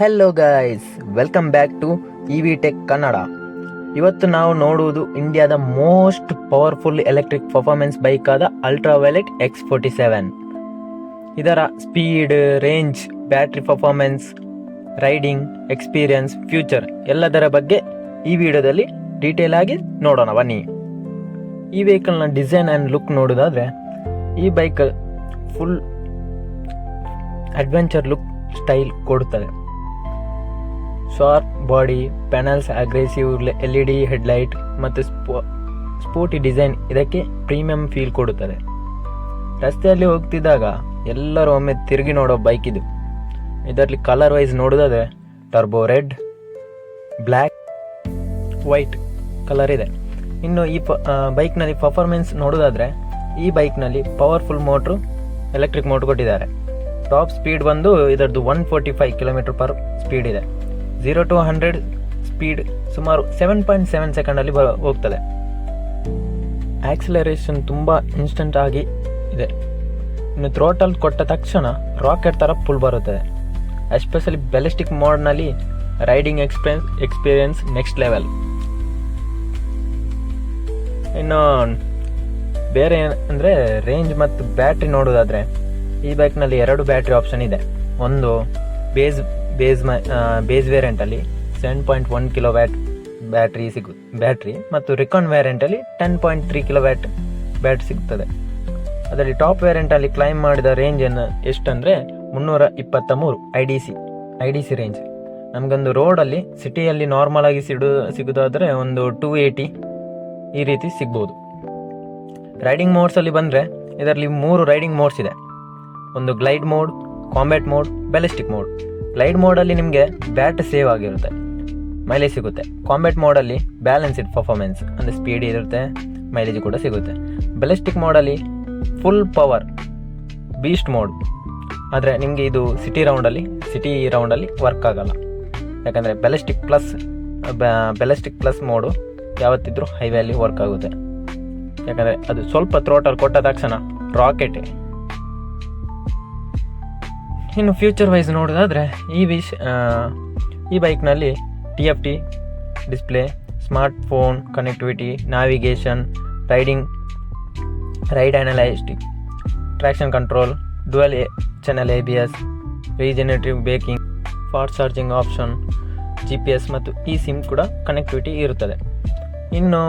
Hello guys, welcome back to EV tech Kannada. ಇವತ್ತು ನಾವು ನೋಡುವುದು ಇಂಡಿಯಾದ most powerful electric performance bike ಆದ ಅಲ್ಟ್ರಾವೈಲೆಟ್ X47. ಇದರ speed, range, battery performance, riding experience, future ಎಲ್ಲದರ ಬಗ್ಗೆ ಈ ವಿಡಿಯೋದಲ್ಲಿ ಡೀಟೇಲ್ ಆಗಿ ನೋಡೋಣ ಬನ್ನಿ. ಈ ವೆಹಿಕಲ್ನ ಡಿಸೈನ್ ಆ್ಯಂಡ್ ಲುಕ್ ನೋಡೋದಾದರೆ ಈ bike full adventure look style ಕೊಡುತ್ತದೆ. Sharp body panels, aggressive LED headlight ಮತ್ತು ಸ್ಪೋರ್ಟಿ ಡಿಸೈನ್ ಇದಕ್ಕೆ ಪ್ರೀಮಿಯಂ ಫೀಲ್ ಕೊಡುತ್ತದೆ. ರಸ್ತೆಯಲ್ಲಿ ಹೋಗ್ತಿದ್ದಾಗ ಎಲ್ಲರೂ ಒಮ್ಮೆ ತಿರುಗಿ ನೋಡೋ ಬೈಕ್ ಇದು. ಇದರಲ್ಲಿ ಕಲರ್ ವೈಸ್ ನೋಡೋದಾದರೆ turbo red, black, white colour ಇದೆ. ಇನ್ನು ಈ ಬೈಕ್ನಲ್ಲಿ ಪರ್ಫಾರ್ಮೆನ್ಸ್ ನೋಡೋದಾದರೆ ಈ ಬೈಕ್ನಲ್ಲಿ ಪವರ್ಫುಲ್ ಮೋಟ್ರು, ಎಲೆಕ್ಟ್ರಿಕ್ ಮೋಟ್ರ್ ಕೊಟ್ಟಿದ್ದಾರೆ. ಟಾಪ್ ಸ್ಪೀಡ್ ಬಂದು ಇದರದ್ದು 145 km/h ಸ್ಪೀಡ್ ಇದೆ. 0 to 100 ಸ್ಪೀಡ್ ಸುಮಾರು 7.7 ಸೆಕೆಂಡಲ್ಲಿ ಹೋಗ್ತದೆ. ಆಕ್ಸಿಲರೇಷನ್ ತುಂಬ ಇನ್ಸ್ಟೆಂಟ್ ಆಗಿ ಇದೆ. ಇನ್ನು ಥ್ರೋಟಲ್ ಕೊಟ್ಟ ತಕ್ಷಣ ರಾಕೆಟ್ ಥರ ಪುಲ್ ಬರುತ್ತದೆ. ಎಸ್ಪೆಷಲಿ ಬ್ಯಾಲಿಸ್ಟಿಕ್ ಮೋಡ್ನಲ್ಲಿ ರೈಡಿಂಗ್ ಎಕ್ಸ್ಪೀರಿಯನ್ಸ್ ನೆಕ್ಸ್ಟ್ ಲೆವೆಲ್. ಇನ್ನು ಬೇರೆ ಅಂದರೆ ರೇಂಜ್ ಮತ್ತು ಬ್ಯಾಟ್ರಿ ನೋಡೋದಾದರೆ ಈ ಬೈಕ್ನಲ್ಲಿ 2 ಬ್ಯಾಟ್ರಿ ಆಪ್ಷನ್ ಇದೆ. ಒಂದು ಬೇಸ್ ವೇರಿಯಂಟಲ್ಲಿ 7.1 kW ಬ್ಯಾಟ್ರಿ ಮತ್ತು ರಿಕಾನ್ ವೇರಿಯಂಟಲ್ಲಿ 10.3 kW ಬ್ಯಾಟ್ರಿ ಸಿಗ್ತದೆ. ಅದರಲ್ಲಿ ಟಾಪ್ ವೇರಿಯಂಟಲ್ಲಿ ಕ್ಲೈಮ್ ಮಾಡಿದ ರೇಂಜ್ ಎಷ್ಟಂದರೆ 323 ಐ ಡಿ ಸಿ ರೇಂಜ್. ನಮಗೊಂದು ರೋಡಲ್ಲಿ ಸಿಟಿಯಲ್ಲಿ ನಾರ್ಮಲ್ ಆಗಿ ಸಿಗೋದಾದರೆ ಒಂದು 280 ಈ ರೀತಿ ಸಿಗ್ಬೋದು. ರೈಡಿಂಗ್ ಮೋಡ್ಸಲ್ಲಿ ಬಂದರೆ ಇದರಲ್ಲಿ 3 ರೈಡಿಂಗ್ ಮೋಡ್ಸ್ ಇದೆ. ಒಂದು glide mode, combat mode, ballistic mode. Glide ಮೋಡಲ್ಲಿ ನಿಮಗೆ ಬ್ಯಾಟ್ರಿ ಸೇವ್ ಆಗಿರುತ್ತೆ, ಮೈಲೇಜ್ ಸಿಗುತ್ತೆ. ಕಾಂಬ್ಯಾಟ್ ಮೋಡಲ್ಲಿ ಬ್ಯಾಲೆನ್ಸ್ಡ್ ಪರ್ಫಾರ್ಮೆನ್ಸ್ ಅಂದರೆ ಸ್ಪೀಡ್ ಇರುತ್ತೆ, ಮೈಲೇಜ್ ಕೂಡ ಸಿಗುತ್ತೆ. ಬ್ಯಾಲಿಸ್ಟಿಕ್ ಮೋಡಲ್ಲಿ ಫುಲ್ ಪವರ್ ಬೀಸ್ಟ್ ಮೋಡ್. ಆದರೆ ನಿಮಗೆ ಇದು ಸಿಟಿ ರೌಂಡಲ್ಲಿ ವರ್ಕ್ ಆಗಲ್ಲ. ಯಾಕಂದರೆ ಬ್ಯಾಲಿಸ್ಟಿಕ್ ಪ್ಲಸ್ ಮೋಡು ಯಾವತ್ತಿದ್ರೂ ಹೈವೇಲಿ ವರ್ಕ್ ಆಗುತ್ತೆ. ಯಾಕಂದರೆ ಅದು ಸ್ವಲ್ಪ ಥ್ರೋಟಲ್ ಕೊಟ್ಟ ತಕ್ಷಣ ರಾಕೆಟ್. ಇನ್ನು ಫ್ಯೂಚರ್ ವೈಸ್ ನೋಡೋದಾದರೆ ಈ ಬೈಕ್ನಲ್ಲಿ TFT display, smart phone connectivity, navigation, ride analytics, traction control, dual channel ABS, regenerative braking, fast charging option, GPS ಮತ್ತು eSIM ಕೂಡ ಕನೆಕ್ಟಿವಿಟಿ ಇರುತ್ತದೆ. ಇನ್ನು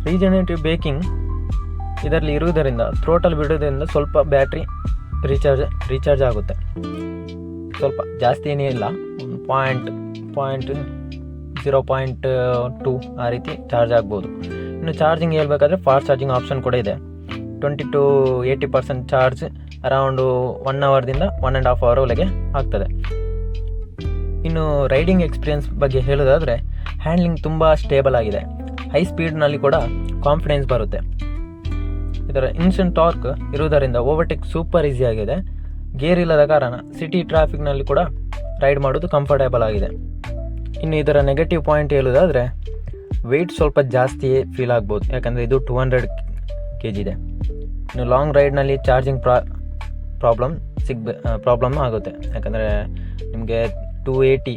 ರೀಜನರೇಟಿವ್ ಬ್ರೇಕಿಂಗ್ ಇದರಲ್ಲಿ ಇರುವುದರಿಂದ ಥ್ರೋಟಲ್ ಬಿಡೋದ್ರಿಂದ ಸ್ವಲ್ಪ ಬ್ಯಾಟ್ರಿ ರೀಚಾರ್ಜ್ ಆಗುತ್ತೆ. ಸ್ವಲ್ಪ ಜಾಸ್ತಿ ಏನೇ ಇಲ್ಲ, 0.2 ಆ ರೀತಿ ಚಾರ್ಜ್ ಆಗ್ಬೋದು. ಇನ್ನು ಚಾರ್ಜಿಂಗ್ ಹೇಳ್ಬೇಕಾದ್ರೆ ಫಾಸ್ಟ್ ಚಾರ್ಜಿಂಗ್ ಆಪ್ಷನ್ ಕೂಡ ಇದೆ. 20 to 80% ಚಾರ್ಜ್ ಅರೌಂಡು 1 ಅವರ್ದಿಂದ 1.5 ಅವರ್ ಒಳಗೆ ಆಗ್ತದೆ. ಇನ್ನು ರೈಡಿಂಗ್ ಎಕ್ಸ್ಪೀರಿಯನ್ಸ್ ಬಗ್ಗೆ ಹೇಳೋದಾದರೆ ಹ್ಯಾಂಡ್ಲಿಂಗ್ ತುಂಬ ಸ್ಟೇಬಲ್ ಆಗಿದೆ. ಹೈ ಸ್ಪೀಡ್ನಲ್ಲಿ ಕೂಡ ಕಾನ್ಫಿಡೆನ್ಸ್ ಬರುತ್ತೆ. ಇದರ ಇನ್ಸ್ಟೆಂಟ್ ಟಾರ್ಕ್ ಇರುವುದರಿಂದ ಓವರ್ಟೇಕ್ ಸೂಪರ್ ಈಸಿ ಆಗಿದೆ. ಗೇರ್ ಇಲ್ಲದ ಕಾರಣ ಸಿಟಿ ಟ್ರಾಫಿಕ್ನಲ್ಲಿ ಕೂಡ ರೈಡ್ ಮಾಡೋದು ಕಂಫರ್ಟೇಬಲ್ ಆಗಿದೆ. ಇನ್ನು ಇದರ ನೆಗೆಟಿವ್ ಪಾಯಿಂಟ್ ಹೇಳೋದಾದರೆ ವೆಯ್ಟ್ ಸ್ವಲ್ಪ ಜಾಸ್ತಿಯೇ ಫೀಲ್ ಆಗ್ಬೋದು, ಯಾಕಂದರೆ ಇದು 200 kg ಇದೆ. ಇನ್ನು ಲಾಂಗ್ ರೈಡ್ನಲ್ಲಿ ಚಾರ್ಜಿಂಗ್ ಪ್ರಾಬ್ಲಮ್ ಆಗುತ್ತೆ. ಯಾಕಂದರೆ ನಿಮಗೆ 280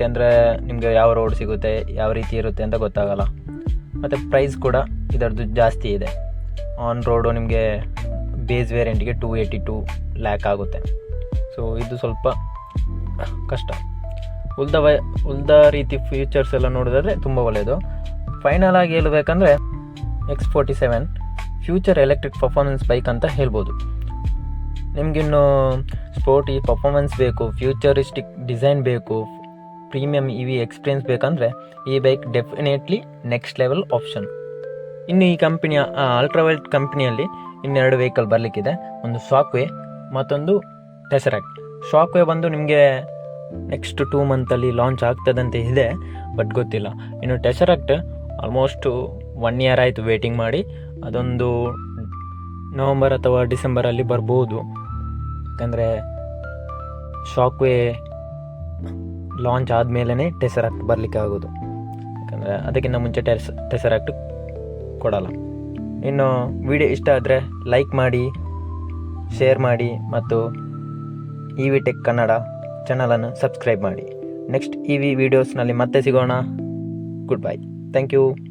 ಅಂದರೆ ನಿಮಗೆ ಯಾವ ರೋಡ್ ಸಿಗುತ್ತೆ, ಯಾವ ರೀತಿ ಇರುತ್ತೆ ಅಂತ ಗೊತ್ತಾಗಲ್ಲ. ಮತ್ತು ಪ್ರೈಸ್ ಕೂಡ ಇದರದ್ದು ಜಾಸ್ತಿ ಇದೆ. ಆನ್ ರೋಡು ನಿಮಗೆ ಬೇಸ್ ವೇರಿಯಂಟಿಗೆ 282 lakh ಆಗುತ್ತೆ. ಸೊ ಇದು ಸ್ವಲ್ಪ ಕಷ್ಟ. ಉಳ್ದ ರೀತಿ ಫೀಚರ್ಸ್ ಎಲ್ಲ ನೋಡೋದಾದರೆ ತುಂಬ ಒಳ್ಳೆಯದು. ಫೈನಲ್ ಆಗಿ ಹೇಳಬೇಕಂದ್ರೆ X47 future electric performance bike ಅಂತ ಹೇಳ್ಬೋದು. ನಿಮಗಿನ್ನು ಸ್ಪೋರ್ಟಿ ಪರ್ಫಾರ್ಮೆನ್ಸ್ ಬೇಕು, ಫ್ಯೂಚರಿಸ್ಟಿಕ್ ಡಿಸೈನ್ ಬೇಕು, ಪ್ರೀಮಿಯಂ EV ಎಕ್ಸ್ಪೀರಿಯನ್ಸ್ ಬೇಕಂದರೆ ಈ bike definitely next level option. ಇನ್ನು ಈ ಕಂಪನಿಯ ಅಲ್ಟ್ರಾವೈಲೆಟ್ ಕಂಪ್ನಿಯಲ್ಲಿ 2 ವೆಹಿಕಲ್ ಬರಲಿಕ್ಕಿದೆ. ಒಂದು ಶಾಕ್ವೇ, ಮತ್ತೊಂದು ಟೆಸರಾಕ್ಟ್. ಶಾಕ್ವೇ ಬಂದು ನಿಮಗೆ ನೆಕ್ಸ್ಟ್ 2 ಮಂತಲ್ಲಿ ಲಾಂಚ್ ಆಗ್ತದಂತೆ ಇದೆ, ಬಟ್ ಗೊತ್ತಿಲ್ಲ. ಇನ್ನು ಟೆಸರಾಕ್ಟ್ ಆಲ್ಮೋಸ್ಟ್ 1 year ಆಯಿತು ವೇಟಿಂಗ್ ಮಾಡಿ. ಅದೊಂದು ನವಂಬರ್ ಅಥವಾ ಡಿಸೆಂಬರಲ್ಲಿ ಬರ್ಬೋದು. ಯಾಕಂದರೆ ಶಾಕ್ವೇ ಲಾಂಚ್ ಆದಮೇಲೆ ಟೆಸರಾಕ್ಟ್ ಬರಲಿಕ್ಕೆ ಆಗೋದು. ಯಾಕಂದರೆ ಅದಕ್ಕಿಂತ ಮುಂಚೆ ಟೆಸರಾಕ್ಟ್ ಕೊಡಲ್ಲ. ಇನ್ನು ವಿಡಿಯೋ ಇಷ್ಟ ಆದರೆ ಲೈಕ್ ಮಾಡಿ, ಶೇರ್ ಮಾಡಿ ಮತ್ತು ಇವಿ ಟೆಕ್ ಕನ್ನಡ ಚಾನಲನ್ನು ಸಬ್ಸ್ಕ್ರೈಬ್ ಮಾಡಿ. ನೆಕ್ಸ್ಟ್ ಈ ವಿಡಿಯೋಸ್ನಲ್ಲಿ ಮತ್ತೆ ಸಿಗೋಣ. Good bye. Thank you.